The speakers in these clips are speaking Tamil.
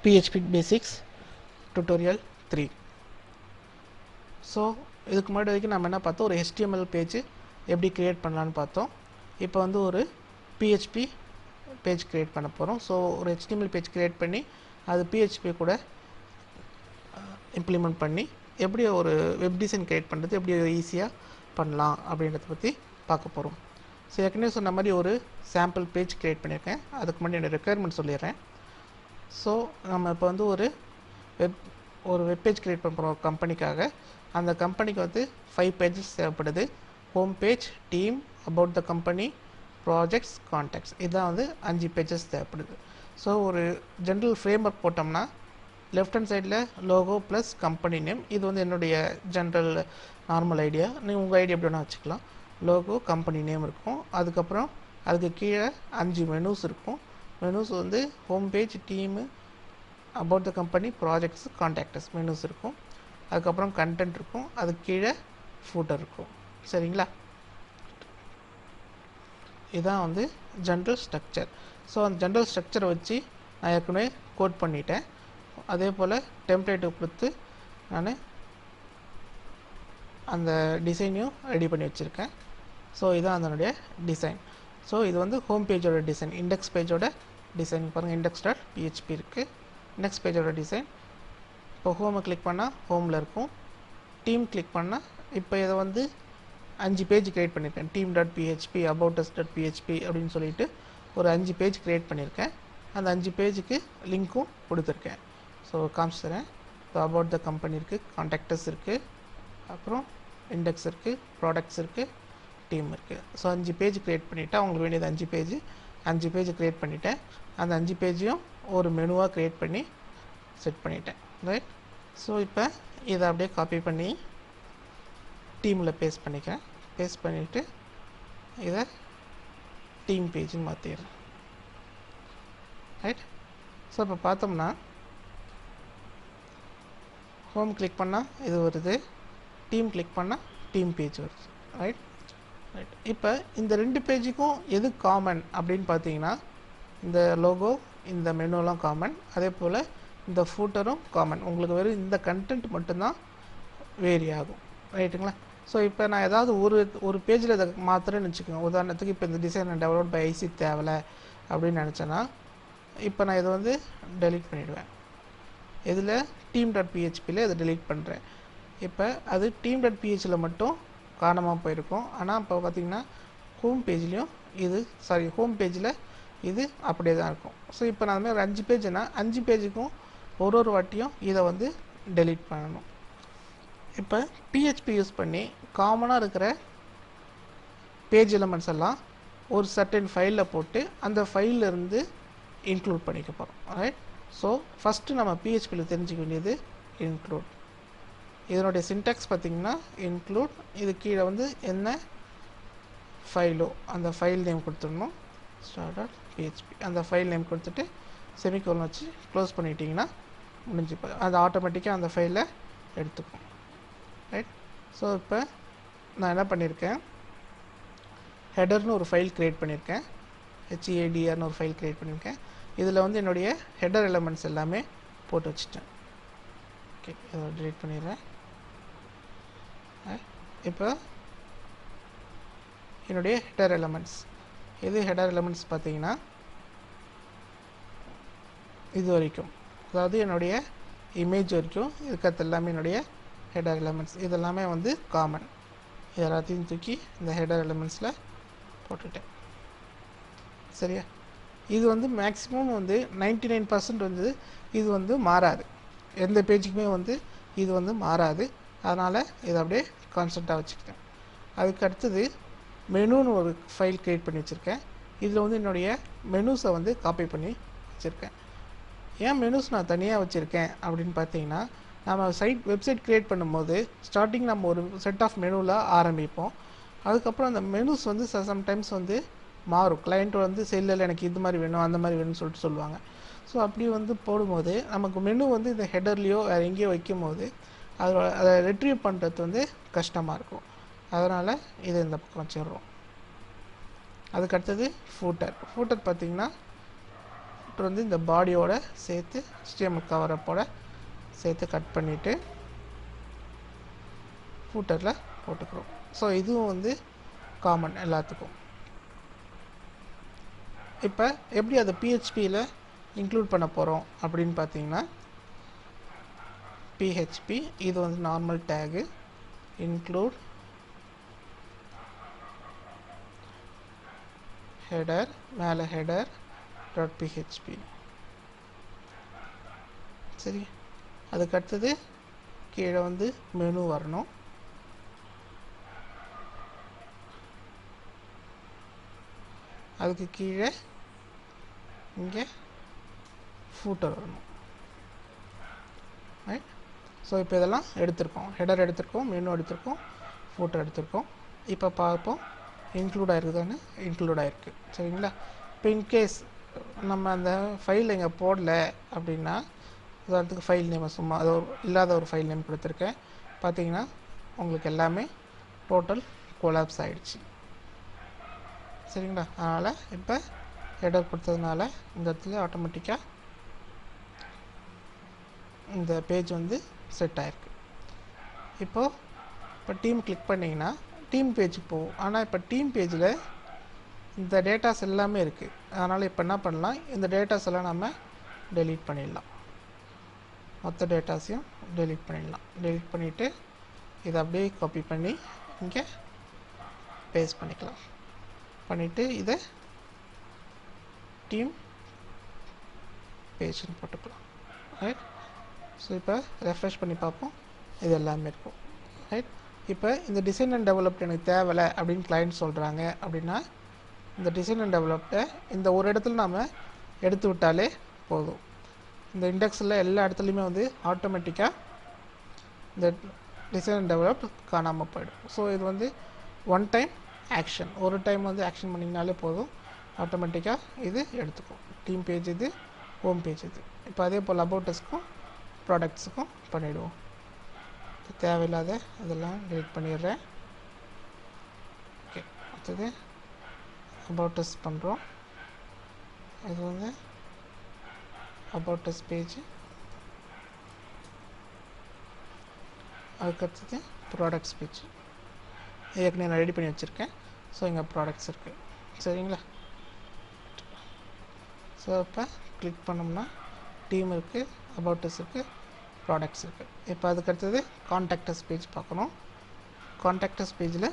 PHP Basics Tutorial 3. ஸோ இதுக்கு முன்னாடி வரைக்கும் நம்ம என்ன பார்த்தோம், ஒரு HTML பேஜ் எப்படி க்ரியேட் பண்ணலான்னு பார்த்தோம். இப்போ வந்து ஒரு PHP பேஜ் க்ரியேட் பண்ண போகிறோம். ஸோ ஒரு HTML பேஜ் க்ரியேட் பண்ணி அது PHP கூட இம்ப்ளிமெண்ட் பண்ணி எப்படி ஒரு வெப் டிசைன் க்ரியேட் பண்ணுறது எப்படி ஈஸியாக பண்ணலாம் அப்படின்றத பற்றி பார்க்க போகிறோம். ஸோ ஏற்கனவே சொன்ன மாதிரி ஒரு சாம்பிள் பேஜ் க்ரியேட் பண்ணியிருக்கேன். அதுக்கு முன்னாடி என்னோடய ரெக்குயர்மெண்ட் சொல்லிடுறேன். ஸோ நம்ம இப்போ வந்து ஒரு வெப் பேஜ் க்ரியேட் பண்ண போகிறோம் கம்பெனிக்காக. அந்த கம்பெனிக்கு வந்து 5 பேஜஸ் தேவைப்படுது. Home page, team, about the company, projects, contacts. இதுதான் வந்து 5 பேஜஸ் தேவைப்படுது. ஸோ ஒரு ஜென்ரல் ஃப்ரேம் ஒர்க் போட்டோம்னா லெஃப்ட் ஹேண்ட் சைடில் லோகோ ப்ளஸ் கம்பெனி நேம். இது வந்து என்னுடைய ஜென்ரல் நார்மல் ஐடியா. நீங்கள் உங்கள் ஐடியா எப்படி வேணால் வச்சுக்கலாம். லோகோ, கம்பெனி நேம் இருக்கும். அதுக்கப்புறம் அதுக்கு கீழே 5 மெனூஸ் இருக்கும். மெனூஸ் வந்து home page, team, about the company, projects, கான்டாக்டர்ஸ் menus இருக்கும். அதுக்கப்புறம் கண்டென்ட் இருக்கும். அதுக்கு கீழே ஃபூட்டர் இருக்கும். சரிங்களா? இதுதான் வந்து ஜென்ரல் ஸ்ட்ரக்சர். ஸோ அந்த ஜென்ரல் ஸ்ட்ரக்சரை வச்சு நான் ஏற்கனவே கோட் பண்ணிட்டேன். அதே போல் டெம்ப்ளேட்டு கொடுத்து நான் அந்த டிசைனையும் ரெடி பண்ணி வச்சுருக்கேன். ஸோ இதுதான் அதனுடைய டிசைன். ஸோ இது வந்து ஹோம் பேஜோட டிசைன், இண்டெக்ஸ் பேஜோட டிசைன். பாருங்கள், index.php இருக்குது. இண்டெக்ஸ் பேஜோட டிசைன். இப்போ ஹோமை கிளிக் பண்ணால் ஹோமில் இருக்கும். டீம் கிளிக் பண்ணால் இப்போ இதை வந்து 5 பேஜ் க்ரியேட் பண்ணியிருக்கேன். team.php, aboutus.php அப்படின்னு சொல்லிட்டு ஒரு 5 பேஜ் க்ரியேட் பண்ணியிருக்கேன். அந்த 5 பேஜுக்கு லிங்க்கும் கொடுத்துருக்கேன். ஸோ காமிச்சிடுறேன். ஸோ அபவுட் த கம்பெனி இருக்குது, கான்டாக்டர்ஸ் இருக்குது, அப்புறம் இண்டெக்ஸ் இருக்குது, ப்ராடக்ட்ஸ் இருக்குது, டீம் இருக்குது. ஸோ 5 பேஜ் க்ரியேட் பண்ணிவிட்டேன். அவங்களுக்கு வேண்டியது 5 பேஜ் க்ரியேட் பண்ணிவிட்டேன். அந்த 5 பேஜையும் ஒரு மெனுவாக க்ரியேட் பண்ணி செட் பண்ணிட்டேன். ரைட். ஸோ இப்போ இதை அப்படியே காப்பி பண்ணி டீமில் பேஸ்ட் பண்ணிக்கிறேன். பேஸ்ட் பண்ணிவிட்டு இதை டீம் பேஜுன்னு மாற்றிடுறேன். ரைட். ஸோ இப்போ பார்த்தோம்னா ஹோம் கிளிக் பண்ணால் இது வருது, டீம் கிளிக் பண்ணால் டீம் பேஜ் வருது. ரைட். ரைட். இப்போ இந்த 2 பேஜுக்கும் எது காமன் அப்படின்னு பார்த்தீங்கன்னா, இந்த லோகோ, இந்த மெனுலாம் காமன். அதே போல் இந்த ஃபூட்டரும் காமன். உங்களுக்கு வெறும் இந்த கண்டென்ட் மட்டும்தான் வேரி ஆகும். ரைட்டுங்களா? ஸோ இப்போ நான் ஏதாவது ஒரு பேஜில் இதை மாத்திரன்னு வச்சுக்கோங்க. உதாரணத்துக்கு இப்போ இந்த டிசைன் டெவலப் பை ஐசி தேவையில்ல அப்படின்னு நினச்சேன்னா இப்போ நான் இதை வந்து டெலீட் பண்ணிவிடுவேன். இதில் team.phpயில் இதை டெலீட் பண்ணுறேன். இப்போ அது team.phpயில் மட்டும் காணாமல் போயிருக்கும். ஆனால் இப்போ பார்த்திங்கன்னா ஹோம் பேஜ்லேயும் ஹோம் பேஜில் இது அப்படியே தான் இருக்கும். ஸோ இப்போ நான் அதுமாதிரி 5 பேஜ்னா 5 பேஜுக்கும் ஒரு வாட்டியும் இதை வந்து டெலீட் பண்ணணும். இப்போ PHP யூஸ் பண்ணி காமனாக இருக்கிற பேஜ் எலிமெண்ட்ஸ் எல்லாம் ஒரு சர்டன் ஃபைலில் போட்டு அந்த ஃபைலிருந்து இன்க்ளூட் பண்ணிக்க போகிறோம். ரைட். ஸோ ஃபஸ்ட்டு நம்ம PHPயில் தெரிஞ்சுக்க வேண்டியது இன்க்ளூட். இதனுடைய சின்டாக்ஸ் பார்த்திங்கன்னா இன்க்ளூட். இது கீழே வந்து என்ன ஃபைலோ அந்த ஃபைல் நேம் கொடுத்துடணும். start.php அந்த ஃபைல் நேம் கொடுத்துட்டு செமிகோலன் வச்சு க்ளோஸ் பண்ணிட்டீங்கன்னா முடிஞ்சு அது ஆட்டோமேட்டிக்காக அந்த ஃபைலை எடுத்துக்கும். ரைட். ஸோ இப்போ நான் என்ன பண்ணியிருக்கேன், ஹெடர்னு ஒரு ஃபைல் க்ரியேட் பண்ணியிருக்கேன். HEADRனு ஒரு ஃபைல் க்ரியேட் பண்ணியிருக்கேன். இதில் வந்து என்னுடைய ஹெடர் எலமெண்ட்ஸ் எல்லாமே போட்டு வச்சுட்டேன். ஓகே, இதை டிலீட் பண்ணிடுறேன். இப்போ என்னுடைய ஹெடர் எலமெண்ட்ஸ் ஹெடர் எலமெண்ட்ஸ் பார்த்தீங்கன்னா இது வரைக்கும், அதாவது என்னுடைய இமேஜ் வரைக்கும் இருக்கிறது எல்லாமே என்னுடைய ஹெடர் எலமெண்ட்ஸ். இதெல்லாமே வந்து காமன். இது எல்லாத்தையும் தூக்கி இந்த ஹெடர் எலமெண்ட்ஸில் போட்டுட்டேன். சரியா? இது வந்து மேக்ஸிமம் வந்து 99% வந்து இது வந்து மாறாது. எந்த பேஜுக்குமே வந்து இது வந்து மாறாது. அதனால் இதை அப்படியே கான்ஸ்டண்ட்டாக வச்சுக்கிட்டேன். அதுக்கு அடுத்தது மெனுன்னு ஒரு ஃபைல் க்ரியேட் பண்ணி வச்சுருக்கேன். இதில் வந்து என்னுடைய மெனூஸை வந்து காப்பி பண்ணி வச்சுருக்கேன். ஏன் மெனூஸ் நான் தனியாக வச்சுருக்கேன் அப்படின்னு பார்த்தீங்கன்னா, நம்ம வெப்சைட் க்ரியேட் பண்ணும்போது ஸ்டார்டிங் நம்ம ஒரு செட் ஆஃப் மெனுவில் ஆரம்பிப்போம். அதுக்கப்புறம் அந்த மெனூஸ் வந்து சம்டைம்ஸ் வந்து மாறும். கிளைண்ட் வந்து செல்லில் எனக்கு இது மாதிரி வேணும், அந்த மாதிரி வேணும்னு சொல்லிட்டு சொல்லுவாங்க. ஸோ அப்படி வந்து போடும்போது நமக்கு மெனு வந்து இந்த ஹெடர்லேயோ வேறு எங்கேயோ வைக்கும் போது அதை ரெட்ரீவ் பண்ணுறது வந்து கஷ்டமாக இருக்கும். அதனால் இதை இந்த பக்கம் வச்சிடுறோம். அதுக்கடுத்தது ஃபூட்டர் பார்த்திங்கன்னா ஃபூட்டர் வந்து இந்த பாடியோட சேர்த்து HTML கவரப்போட சேர்த்து கட் பண்ணிவிட்டு ஃபூட்டரில் போட்டுக்கிறோம். ஸோ இதுவும் வந்து காமன் எல்லாத்துக்கும். இப்போ எப்படி அதை PHPயில் இன்க்ளூட் பண்ண போகிறோம் அப்படின்னு பார்த்தீங்கன்னா, PHP இது வந்து நார்மல் டேகு, இன்க்ளூட் ஹெடர், மேலே ஹெடர் டாட் PHP. சரி, அதுக்கு அடுத்தது கீழே வந்து மெனு வரணும். அதுக்கு கீழே இங்கே ஃபூட்டர் வரணும். ரைட். ஸோ இப்போ இதெல்லாம் எடுத்திருக்கோம், ஹெடர் எடுத்திருக்கோம், மெனு எடுத்திருக்கோம், ஃபூட்டர் எடுத்திருக்கோம். இப்போ பார்ப்போம் இன்க்ளூட் ஆகிருக்குதானே. இன்க்ளூட் ஆகிருக்கு. சரிங்களா. இப்போ இன்கேஸ் நம்ம அந்த ஃபைல் இங்கே போடல அப்படின்னா, உதாரணத்துக்கு ஃபைல் நேம் சும்மா அது இல்லாத ஒரு ஃபைல் நேம் கொடுத்துருக்கேன். பார்த்தீங்கன்னா உங்களுக்கு எல்லாமே டோட்டல் கொலாப்ஸ் ஆகிடுச்சு. சரிங்களா. அதனால் இப்போ ஹெடர் கொடுத்ததுனால இந்த இடத்துல ஆட்டோமேட்டிக்காக இந்த பேஜ் வந்து செட் ஆகிருக்கு. இப்போ டீம் கிளிக் பண்ணிங்கன்னா டீம் பேஜுக்கு போகும். ஆனால் இப்போ டீம் பேஜில் இந்த டேட்டாஸ் எல்லாமே இருக்குது. அதனால் இப்போ என்ன பண்ணலாம், இந்த டேட்டாஸ் எல்லாம் நம்ம டெலீட் பண்ணிடலாம். மொத்த டேட்டாஸையும் டெலீட் பண்ணிடலாம். டெலீட் பண்ணிவிட்டு இதை அப்படியே காப்பி பண்ணி இங்கே பேஸ்ட் பண்ணிக்கலாம். பண்ணிவிட்டு இதை டீம் பேஜ்னு போட்டுக்கலாம். ரைட். ஸோ இப்போ ரெஃப்ரெஷ் பண்ணி பார்ப்போம், இது எல்லாமே இருக்கும். ரைட். இப்போ இந்த டிசைன் அண்ட் டெவலப்ட் எனக்கு தேவையில்லை அப்படின்னு கிளைண்ட் சொல்கிறாங்க அப்படின்னா, இந்த டிசைன் அண்ட் டெவலப்டை இந்த ஒரு இடத்துல நாம் எடுத்து விட்டாலே போதும். இந்த இண்டெக்ஸில் எல்லா இடத்துலையுமே வந்து ஆட்டோமேட்டிக்காக இந்த டிசைன் அண்ட் டெவலப் காணாமல் போயிடும். ஸோ இது வந்து ஒன் டைம் ஆக்ஷன், ஒரு டைம் வந்து ஆக்ஷன் பண்ணிங்கனாலே போதும், ஆட்டோமேட்டிக்காக இது எடுத்துக்கும். டீம் பேஜ் இது, ஹோம் பேஜ் இது. இப்போ அதே போல் அபவுட்டஸ்க்கும் ப்ராடக்ட்ஸுக்கும் பண்ணிவிடுவோம். தேவையில்லாத இதெல்லாம் டெலிட் பண்ணிடுறேன். ஓகே. அடுத்தது அபவுட்டஸ் பண்ணுறோம். இது வந்து அபவுட்டஸ் பேஜ். அதுக்கடுத்தது ப்ராடக்ட்ஸ் பேஜ். ஏற்கனவே நான் ரெடி பண்ணி வச்சுருக்கேன். ஸோ இங்கே ப்ராடக்ட்ஸ் இருக்குது. சரிங்களா. ஸோ இப்போ கிளிக் பண்ணோம்னா டீம் இருக்குது, அபவுட்டஸ் இருக்குது, ப்ராடக்ட்ஸ் இருக்குது. இப்போ அதுக்கடுத்தது கான்டாக்டஸ் பேஜ் பார்க்கணும். கான்டாக்டஸ் பேஜில்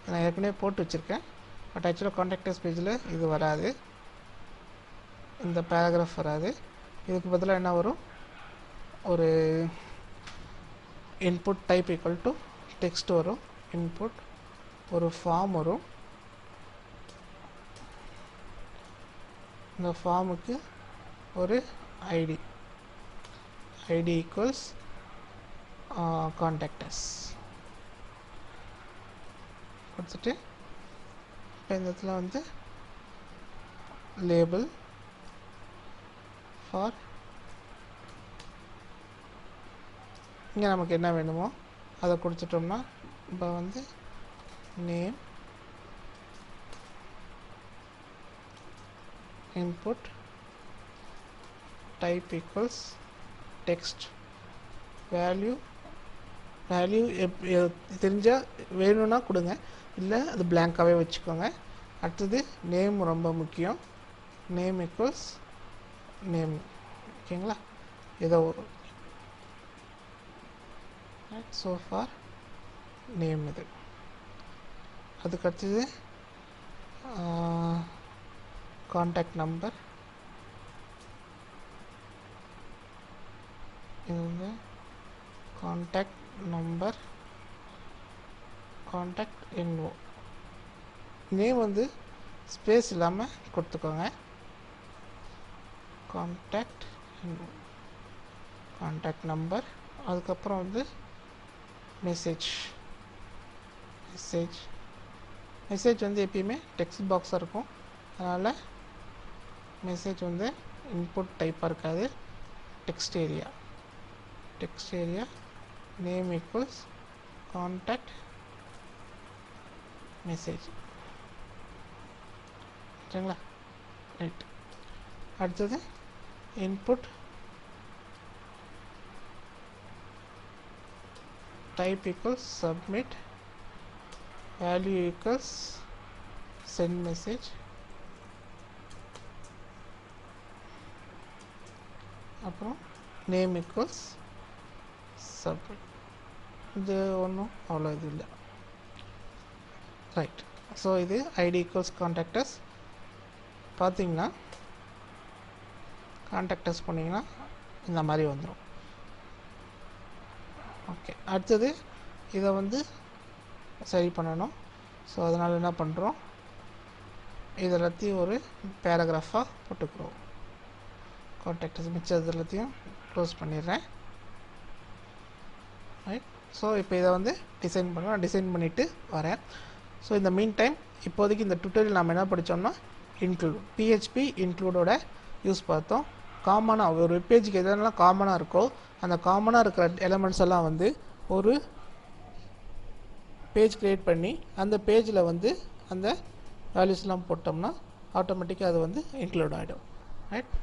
நான் ஏற்கனவே போட்டு வச்சுருக்கேன். பட் ஆக்சுவலாக கான்டாக்டஸ் பேஜில் இது வராது, இந்த பேராகிராஃப் வராது. இதுக்கு பதிலாக என்ன வரும், ஒரு input type equal to text வரும், இன்புட் ஒரு ஃபார்ம் வரும். இந்த ஃபார்முக்கு ஒரு ஐடி ஈக்குவல்ஸ் கான்டாக்டஸ் கொடுத்துட்டு இப்போ இந்த இடத்துல வந்து லேபிள் ஃபார் இங்கே நமக்கு என்ன வேணுமோ அதை கொடுத்துட்டோம்னா, இப்போ வந்து name input type equals text value தெரிஞ்சால் வேணும்னா கொடுங்க, இல்லை அது blank-ஆகவே வச்சுக்கோங்க. அடுத்தது நேம் ரொம்ப முக்கியம், நேம் ஈக்குவல்ஸ் நேம். ஓகேங்களா. ஏதோ ஒரு ஸோ ஃபார் நேம் இது. அதுக்கடுத்தது கான்டாக்ட் நம்பர். இது வந்து contact number, contact info. Name வந்து ஸ்பேஸ் இல்லாமல் கொடுத்துக்கோங்க. Contact info, contact number. அதுக்கப்புறம் வந்து மெசேஜ் வந்து எப்பயுமே டெக்ஸ்ட் பாக்ஸாக இருக்கும். அதனால் மெசேஜ் வந்து இன்புட் டைப்பாக இருக்காது, text area. Name equals contact message. சரிங்களா. ரைட். அடுத்தது input type equals submit, value equals send message, அப்புறம் name equals submit. இது ஒன்றும் அவ்வளோ இது இல்லை, ரைட். ஸோ இது id equals contactors. பார்த்தீங்கன்னா contactors பண்ணிங்கன்னா இந்த மாதிரி வந்துடும். ஓகே, அடுத்தது இதை வந்து சரி பண்ணணும். ஸோ அதனால் என்ன பண்ணுறோம், இது எல்லாத்தையும் ஒரு பேராகிராஃபாக போட்டுக்கிறோம். கான்டாக்டர்ஸ் மிச்சம் எல்லாத்தையும் க்ளோஸ் பண்ணிடுறேன், ரைட். ஸோ இப்போ இதை வந்து டிசைன் பண்ணுவோம். டிசைன் பண்ணிவிட்டு வரேன். ஸோ இந்த மீன் டைம் இப்போதைக்கு இந்த டுட்டோரியல் நம்ம என்ன படித்தோம்னா இன்க்ளூட், பிஹெச்பி இன்க்ளூடோட யூஸ் பார்த்தோம். காமனாக ஒரு வெப்பேஜுக்கு எதெல்லாம் காமனாக இருக்கோ அந்த காமனாக இருக்கிற எலமெண்ட்ஸ் எல்லாம் வந்து ஒரு பேஜ் க்ரியேட் பண்ணி அந்த பேஜில் வந்து அந்த வேல்யூஸ்லாம் போட்டோம்னா ஆட்டோமேட்டிக்காக அது வந்து இன்க்ளூட் ஆகிடும், ரைட்.